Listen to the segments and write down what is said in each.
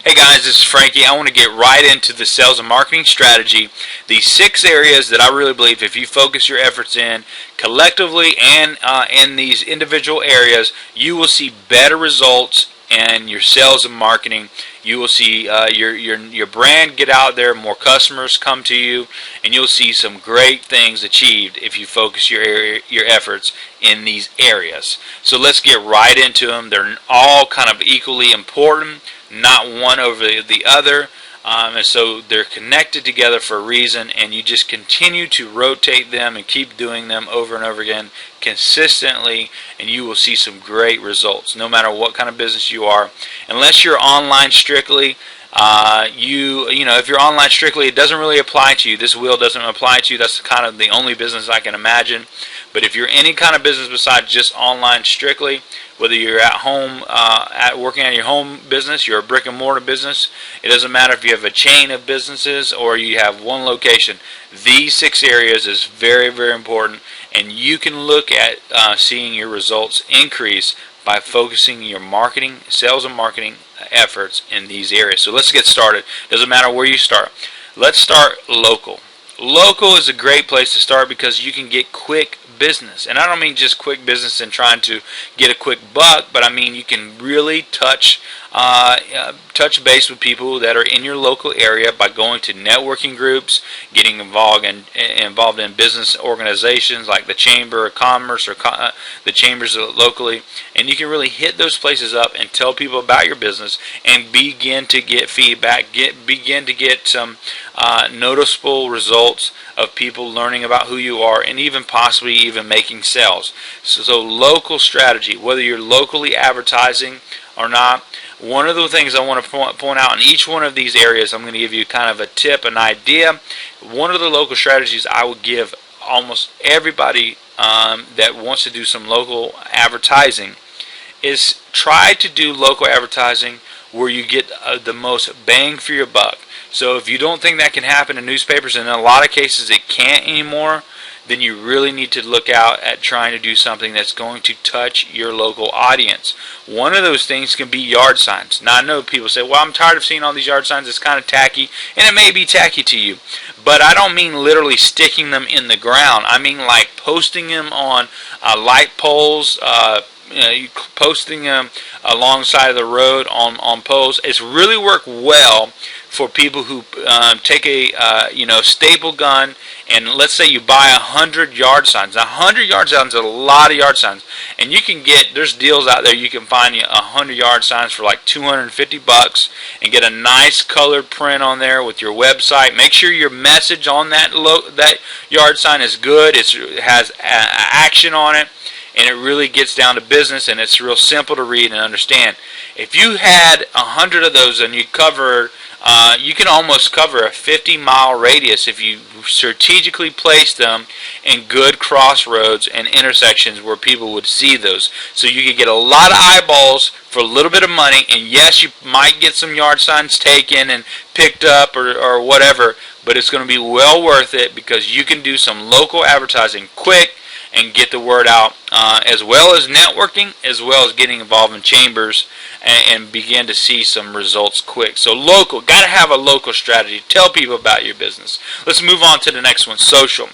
Hey guys, this is Frankie. I want to get right into the sales and marketing strategy. These 6 areas that I really believe if you focus your efforts in collectively and in these individual areas, you will see better results in your sales and marketing. You will see your brand get out there, more customers come to you, and you'll see some great things achieved if you focus your efforts in these areas. So let's get right into them. They're all kind of equally important, not one over the other, and so they're connected together for a reason, and you just continue to rotate them and keep doing them over and over again consistently, and you will see some great results no matter what kind of business you are. Unless you're online strictly, if you're online strictly, it doesn't really apply to you. This wheel doesn't apply to you. That's kind of the only business I can imagine. But if you're any kind of business besides just online strictly, whether you're at home, working on your home business, you're a brick and mortar business, it doesn't matter if you have a chain of businesses or you have one location. These 6 areas is very, very important, and you can look at seeing your results increase by focusing your marketing, sales and marketing efforts in these areas. So let's get started. Doesn't matter where you start. Let's start local. Local is a great place to start because you can get quick business. And I don't mean just quick business and trying to get a quick buck, but I mean you can really touch base with people that are in your local area by going to networking groups, getting involved in business organizations like the Chamber of Commerce or the chambers locally, and you can really hit those places up and tell people about your business and begin to get feedback, begin to get some noticeable results of people learning about who you are and even possibly even making sales. So local strategy, whether you're locally advertising or not. One of the things I want to point out in each one of these areas, I'm going to give you kind of a tip, an idea. One of the local strategies I would give almost everybody that wants to do some local advertising is try to do local advertising where you get the most bang for your buck. So if you don't think that can happen in newspapers, and in a lot of cases it can't anymore, then you really need to look out at trying to do something that's going to touch your local audience. One of those things can be yard signs. Now I know people say, well, I'm tired of seeing all these yard signs, it's kind of tacky, and it may be tacky to you, but I don't mean literally sticking them in the ground. I mean like posting them on light poles, posting them alongside of the road on poles. It's really worked well for people who take a staple gun, and let's say you buy 100 yard signs. Now 100 yard signs is a lot of yard signs, and you can there's deals out there, you can find 100 yard signs for like $250 and get a nice colored print on there with your website. Make sure your message on that yard sign is good. It has action on it, and it really gets down to business, and it's real simple to read and understand. If you had 100 of those and you can almost cover a 50-mile radius if you strategically place them in good crossroads and intersections where people would see those. So you could get a lot of eyeballs for a little bit of money, and yes, you might get some yard signs taken and picked up or whatever, but it's going to be well worth it because you can do some local advertising quick and get the word out, as well as networking, as well as getting involved in chambers and begin to see some results quick. So local, got to have a local strategy. Tell people about your business. Let's move on to the next one, social.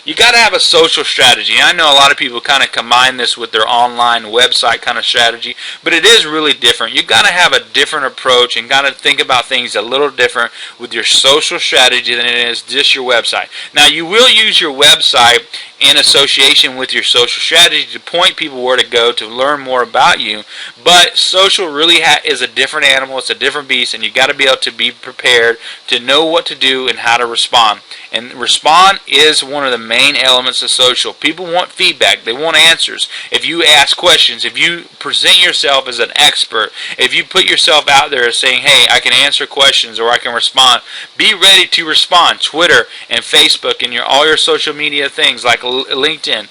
You got to have a social strategy. I know a lot of people kind of combine this with their online website kind of strategy, but it is really different. You got to have a different approach and got to think about things a little different with your social strategy than it is just your website. Now, you will use your website in association with your social strategy to point people where to go to learn more about you, but social really is a different animal. It's a different beast, and you got to be able to be prepared to know what to do and how to respond. And respond is one of the main elements of social. People want feedback. They want answers. If you ask questions, if you present yourself as an expert, if you put yourself out there as saying, hey, I can answer questions or I can respond, be ready to respond. Twitter and Facebook and all your social media things like LinkedIn.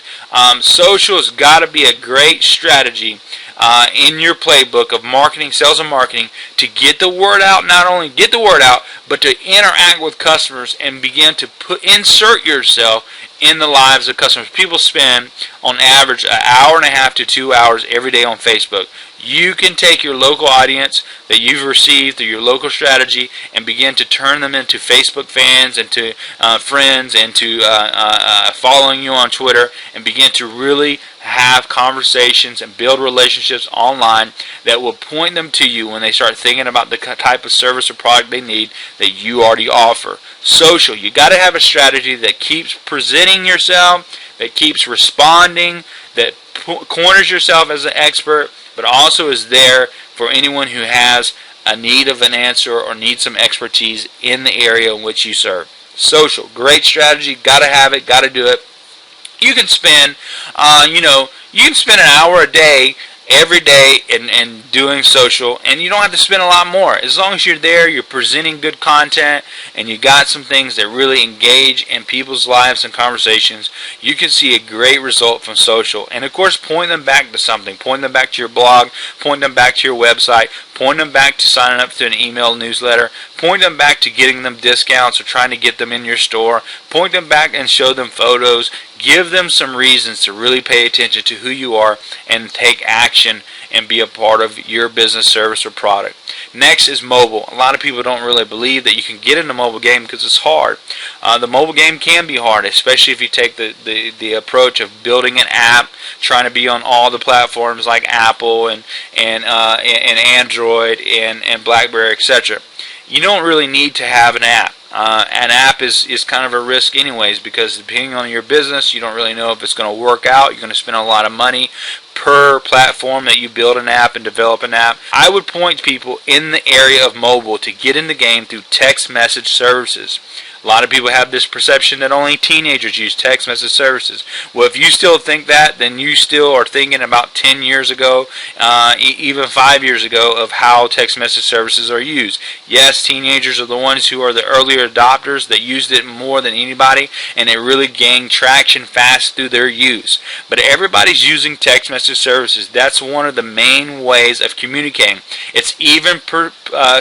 Social has got to be a great strategy in your playbook of marketing, sales and marketing, to get the word out. Not only get the word out, but to interact with customers and begin to insert yourself in the lives of customers. People spend on average an hour and a half to 2 hours every day on Facebook. You can take your local audience that you've received through your local strategy and begin to turn them into Facebook fans, into friends, into following you on Twitter, and begin to really have conversations and build relationships online that will point them to you when they start thinking about the type of service or product they need that you already offer. Social, you got to have a strategy that keeps presenting yourself, that keeps responding, that corners yourself as an expert, but also is there for anyone who has a need of an answer or needs some expertise in the area in which you serve. Social, great strategy, got to have it, got to do it. You can spend, you can spend an hour a day, every day, in doing social, and you don't have to spend a lot more. As long as you're there, you're presenting good content, and you got some things that really engage in people's lives and conversations, you can see a great result from social. And of course, point them back to something. Point them back to your blog, point them back to your website, point them back to signing up to an email newsletter, point them back to getting them discounts or trying to get them in your store, point them back and show them photos, give them some reasons to really pay attention to who you are and take action and be a part of your business, service, or product. Next is mobile. A lot of people don't really believe that you can get in the mobile game because it's hard. The mobile game can be hard, especially if you take the approach of building an app, trying to be on all the platforms like Apple and Android and BlackBerry, etc. You don't really need to have an app. An app is kind of a risk anyways, because depending on your business, you don't really know if it's going to work out. You're going to spend a lot of money per platform that you build an app and develop an app. I would point people in the area of mobile to get in the game through text message services. A lot of people have this perception that only teenagers use text message services. Well, if you still think that, then you still are thinking about 10 years ago, even 5 years ago, of how text message services are used. Yes, teenagers are the ones who are the earlier adopters that used it more than anybody, and it really gained traction fast through their use. But everybody's using text message services. That's one of the main ways of communicating. It's even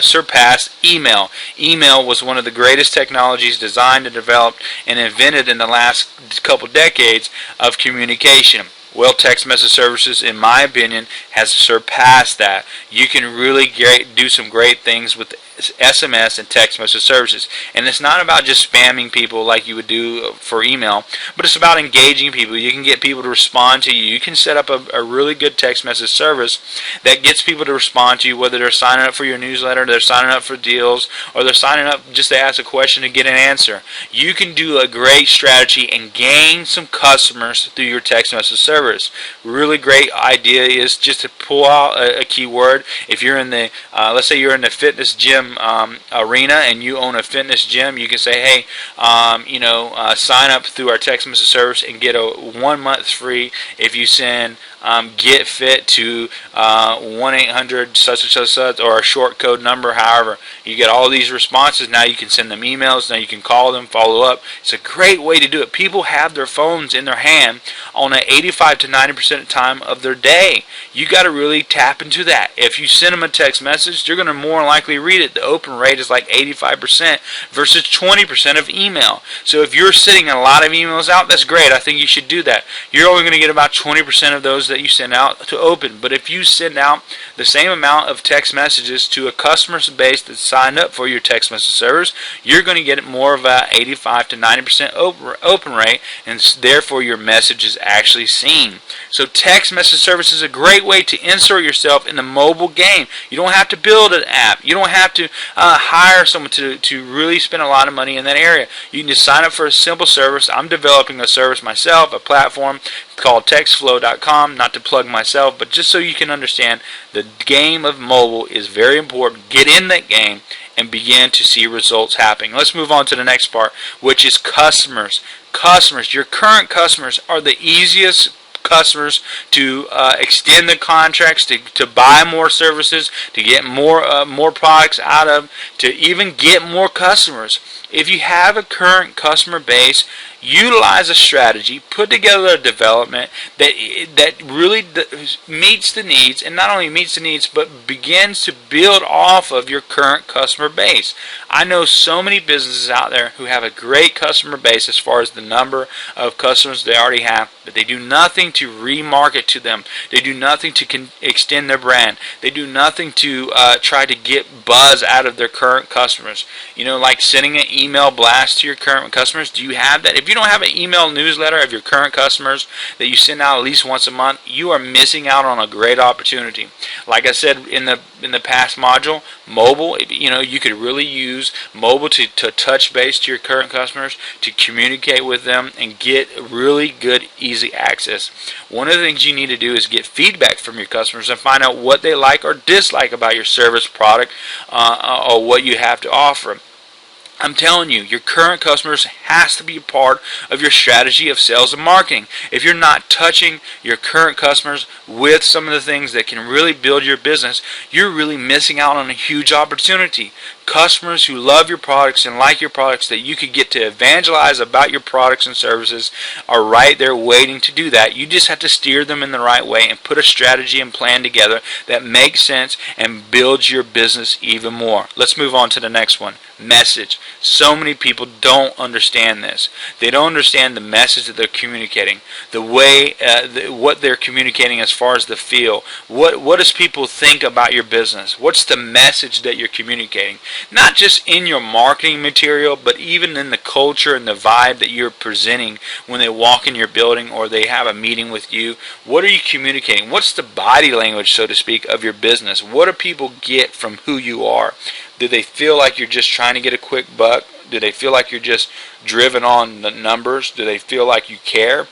surpassed email. Email was one of the greatest technologies designed and developed and invented in the last couple decades of communication. Well, text message services, in my opinion, has surpassed that. You can really do some great things with SMS and text message services. And it's not about just spamming people like you would do for email, but it's about engaging people. You can get people to respond to you. You can set up a really good text message service that gets people to respond to you, whether they're signing up for your newsletter, they're signing up for deals, or they're signing up just to ask a question to get an answer. You can do a great strategy and gain some customers through your text message service. Really great idea is just to pull out a keyword. If you're in the, let's say you're in the fitness gym arena and you own a fitness gym, you can say, hey, sign up through our text message service and get a 1 month free if you send get fit to 1-800 such and such, or a short code number. However, you get all these responses. Now you can send them emails. Now you can call them, follow up. It's a great way to do it. People have their phones in their hand on an 85 to 90% of the time of their day. You got to really tap into that. If you send them a text message, they're going to more likely read it. The open rate is like 85% versus 20% of email. So if you're sending a lot of emails out, that's great. I think you should do that. You're only going to get about 20% of those that you send out to open. But if you send out the same amount of text messages to a customer base that's signed up for your text message service, you're going to get more of a 85 to 90% open rate, and therefore your message is actually seen. So text message service is a great way to insert yourself in the mobile game. You don't have to build an app. You don't have to hire someone to really spend a lot of money in that area. You can just sign up for a simple service. I'm developing a service myself, a platform called textflow.com, not to plug myself, but just so you can understand the game of mobile is very important. Get in that game and begin to see results happening. Let's move on to the next part, which is customers. Customers, your current customers are the easiest customers to extend the contracts, to buy more services, to get more products out of, to even get more customers. If you have a current customer base, utilize a strategy, put together a development that really meets the needs, and not only meets the needs, but begins to build off of your current customer base. I know so many businesses out there who have a great customer base as far as the number of customers they already have, but they do nothing to remarket to them. They do nothing to extend their brand. They do nothing to try to get buzz out of their current customers. Like sending an email blast to your current customers. Do you have that? If you don't have an email newsletter of your current customers that you send out at least once a month, you are missing out on a great opportunity. Like I said in the past module, mobile, you could really use mobile to touch base to your current customers, to communicate with them, and get really good, easy access. One of the things you need to do is get feedback from your customers and find out what they like or dislike about your service, product, or what you have to offer. I'm telling you, your current customers has to be a part of your strategy of sales and marketing. If you're not touching your current customers with some of the things that can really build your business, you're really missing out on a huge opportunity. Customers who love your products and like your products that you could get to evangelize about your products and services are right there waiting to do that. You just have to steer them in the right way and put a strategy and plan together that makes sense and builds your business even more. Let's move on to the next one. Message. So many people don't understand this. They don't understand the message that they're communicating, the way, what they're communicating as far as the feel. What does people think about your business? What's the message that you're communicating? Not just in your marketing material, but even in the culture and the vibe that you're presenting when they walk in your building or they have a meeting with you. What are you communicating? What's the body language, so to speak, of your business? What do people get from who you are? Do they feel like you're just trying to get a quick buck? Do they feel like you're just driven on the numbers? Do they feel like you care?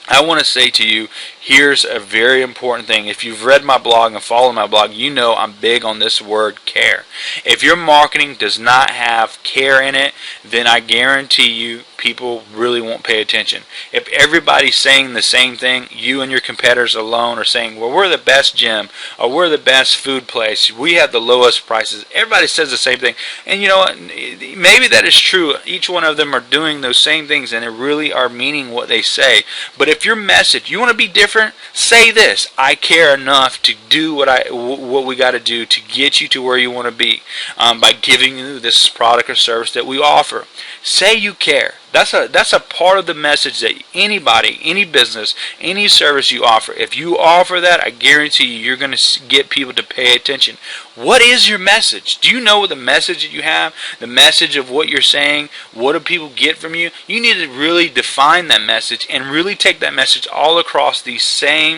I want to say to you, here's a very important thing. If you've read my blog and followed my blog, you know I'm big on this word, care. If your marketing does not have care in it, then I guarantee you people really won't pay attention. If everybody's saying the same thing, you and your competitors alone are saying, well, we're the best gym, or we're the best food place, we have the lowest prices. Everybody says the same thing. And you know what? Maybe that is true. Each one of them are doing those same things, and they really are meaning what they say. But if your message, you want to be different, say this: I care enough to do what we got to do to get you to where you want to be by giving you this product or service that we offer. Say you care. That's a part of the message that anybody, any business, any service you offer, if you offer that, I guarantee you're going to get people to pay attention. What is your message? Do you know the message that you have? The message of what you're saying? What do people get from you? You need to really define that message and really take that message all across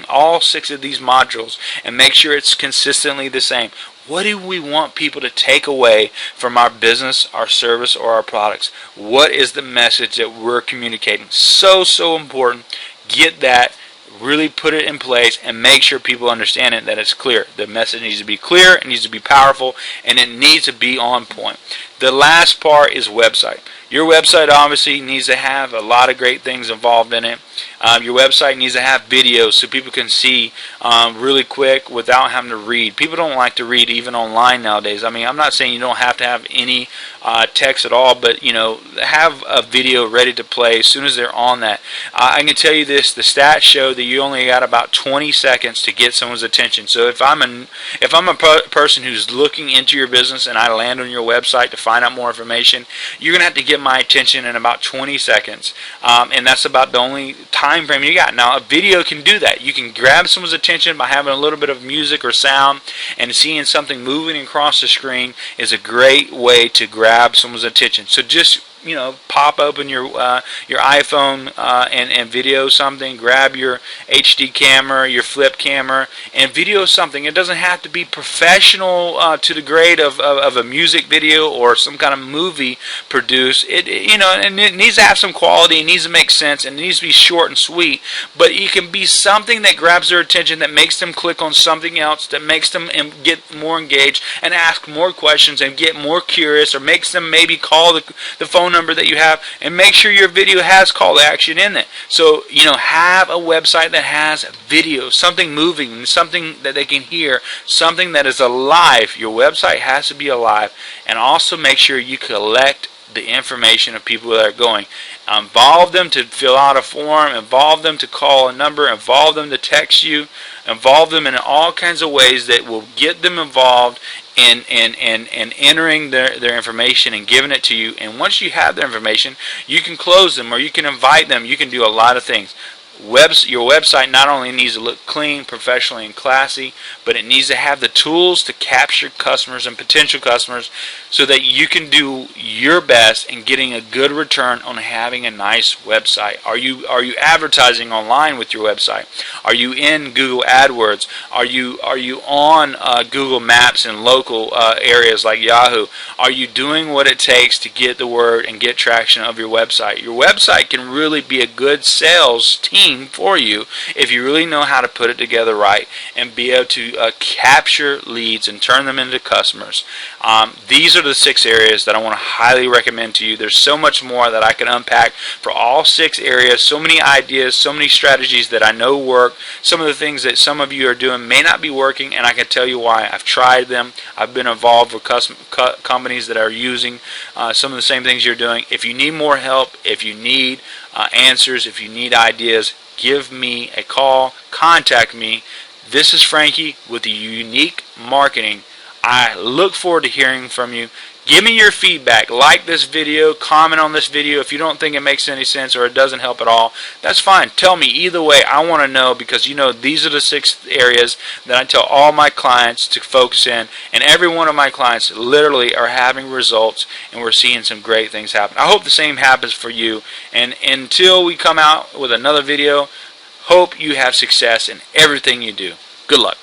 all 6 of these modules and make sure it's consistently the same. What do we want people to take away from our business, our service, or our products? What is the message that we're communicating? So important. Get that. Really put it in place and make sure people understand it, that it's clear. The message needs to be clear, it needs to be powerful, and it needs to be on point. The last part is website. Your website obviously needs to have a lot of great things involved in it. Your website needs to have videos so people can see really quick without having to read. People don't like to read even online nowadays. I mean, I'm not saying you don't have to have any text at all, but have a video ready to play as soon as they're on that. I can tell you this: the stats show that you only got about 20 seconds to get someone's attention. So if I'm a person who's looking into your business and I land on your website to find out more information, you're gonna have to get my attention in about 20 seconds, and that's about the only time frame you got. Now, a video can do that. You can grab someone's attention by having a little bit of music or sound, and seeing something moving across the screen is a great way to grab someone's attention. So just pop open your iPhone and video something. Grab your HD camera, your flip camera, and video something. It doesn't have to be professional to the grade of a music video or some kind of movie produced. And it needs to have some quality. It needs to make sense, and it needs to be short and sweet. But it can be something that grabs their attention, that makes them click on something else, that makes them get more engaged and ask more questions and get more curious, or makes them maybe call the phone number that you have, and make sure your video has call to action in it. So have a website that has video, something moving, something that they can hear, something that is alive. Your website has to be alive. And also make sure you collect the information of people that are going. Involve them to fill out a form, involve them to call a number, involve them to text you, involve them in all kinds of ways that will get them involved in entering their information and giving it to you. And once you have their information, you can close them, or you can invite them. You can do a lot of things. Your website not only needs to look clean, professionally, and classy, but it needs to have the tools to capture customers and potential customers so that you can do your best in getting a good return on having a nice website. Are you advertising online with your website? Are you in Google AdWords? Are you on Google Maps in local areas like Yahoo? Are you doing what it takes to get the word and get traction of your website? Your website can really be a good sales team for you if you really know how to put it together right and be able to capture leads and turn them into customers. These are the 6 areas that I want to highly recommend to you. There's so much more that I can unpack for all 6 areas, so many ideas, so many strategies that I know work. Some of the things that some of you are doing may not be working, and I can tell you why. I've tried them. I've been involved with companies that are using some of the same things you're doing. If you need more help, if you need answers, if you need ideas, give me a call, contact me. This is Frankie with the Unique Marketing. I look forward to hearing from you. Give me your feedback. Like this video, comment on this video. If you don't think it makes any sense or it doesn't help at all, that's fine. Tell me. Either way, I want to know, because these are the 6 areas that I tell all my clients to focus in, and every one of my clients literally are having results, and we're seeing some great things happen. I hope the same happens for you, and until we come out with another video, hope you have success in everything you do. Good luck.